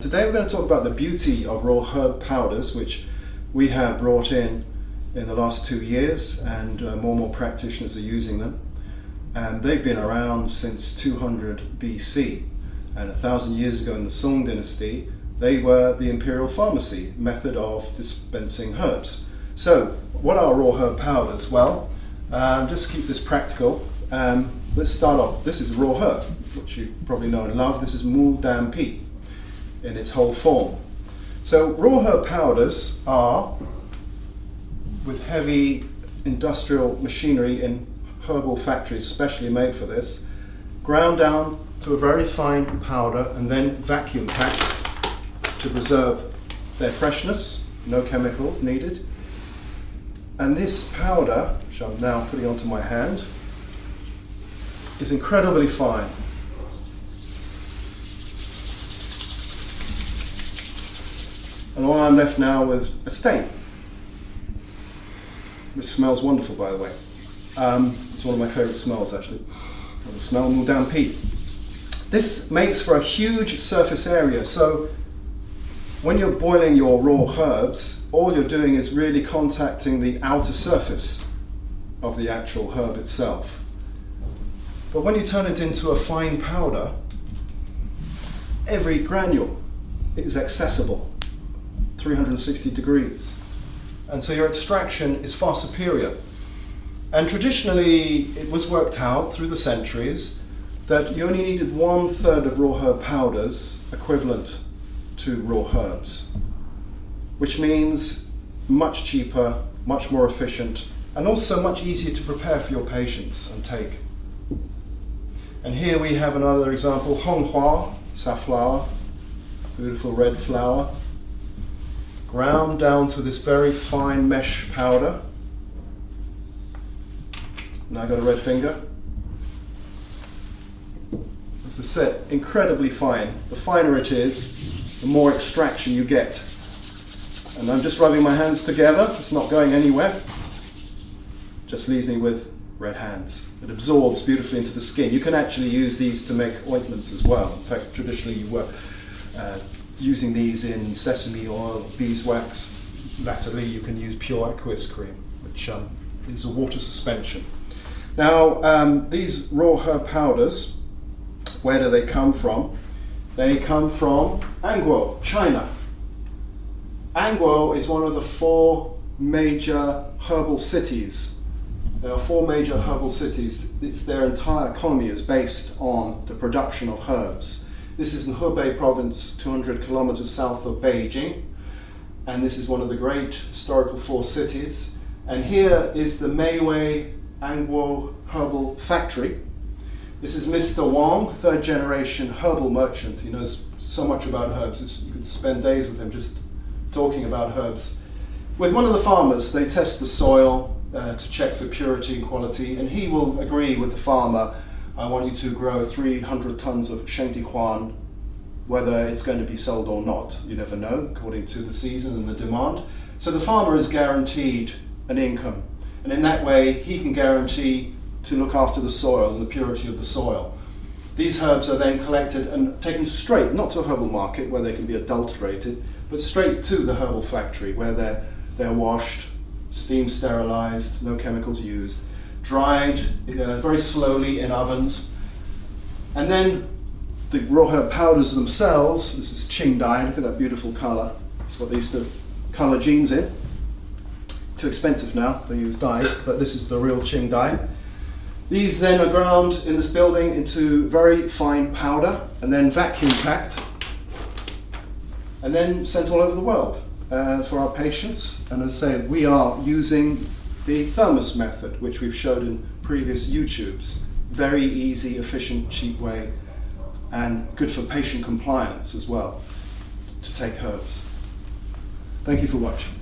Today we're going to talk about the beauty of raw herb powders, which we have brought in the last 2 years, and more practitioners are using them. And they've been around since 200 BC, and 1,000 years ago in the Song dynasty they were the imperial pharmacy method of dispensing herbs. So what are raw herb powders? Well, just to keep this practical, let's start off. This is raw herb, which you probably know and love. This is mule dam pea in its whole form. So raw herb powders are, with heavy industrial machinery in herbal factories specially made for this, ground down to a very fine powder and then vacuum packed to preserve their freshness, no chemicals needed. And this powder, which I'm now putting onto my hand, is incredibly fine. And all I'm left now with a stain, which smells wonderful, by the way. It's one of my favourite smells, actually. The smell of mule dam pea. This makes for a huge surface area, so when you're boiling your raw herbs, all you're doing is really contacting the outer surface of the actual herb itself. But when you turn it into a fine powder, every granule is accessible 360 degrees, and so your extraction is far superior. And traditionally it was worked out through the centuries that you only needed 1/3 of raw herb powders equivalent to raw herbs, which means much cheaper, much more efficient, and also much easier to prepare for your patients and take. And here we have another example, honghua, safflower, beautiful red flower, ground down to this very fine mesh powder. Now I've got a red finger. This is it, incredibly fine. The finer it is, the more extraction you get. And I'm just rubbing my hands together, it's not going anywhere. Just leaves me with red hands. It absorbs beautifully into the skin. You can actually use these to make ointments as well. In fact, traditionally you were using these in sesame oil, beeswax. Latterly you can use pure aqueous cream, which is a water suspension. Now these raw herb powders, where do they come from? They come from Anguo, China. Anguo is one of the 4 major herbal cities. There are 4 major herbal cities. Their entire economy is based on the production of herbs. This is in Hebei province, 200 kilometers south of Beijing, and this is one of the great historical 4 cities. And here is the Mayway Anguo herbal factory. This is Mr. Wong, 3rd generation herbal merchant. He knows so much about herbs. You could spend days with him just talking about herbs. With one of the farmers, they test the soil to check for purity and quality, and he will agree with the farmer, I want you to grow 300 tons of Shengdihuan, whether it's going to be sold or not. You never know, according to the season and the demand. So the farmer is guaranteed an income, and in that way he can guarantee to look after the soil and the purity of the soil. These herbs are then collected and taken straight, not to a herbal market where they can be adulterated, but straight to the herbal factory where they're washed, steam sterilized, no chemicals used, dried very slowly in ovens, and then the raw herb powders themselves. This is Qing dye. Look at that beautiful color. It's what they used to color jeans in. Too expensive now, they use dyes, but this is the real Qing dye. These then are ground in this building into very fine powder and then vacuum packed and then sent all over the world for our patients. And as I say, we are using the thermos method, which we've showed in previous YouTubes. Very easy, efficient, cheap way, and good for patient compliance as well, to take herbs. Thank you for watching.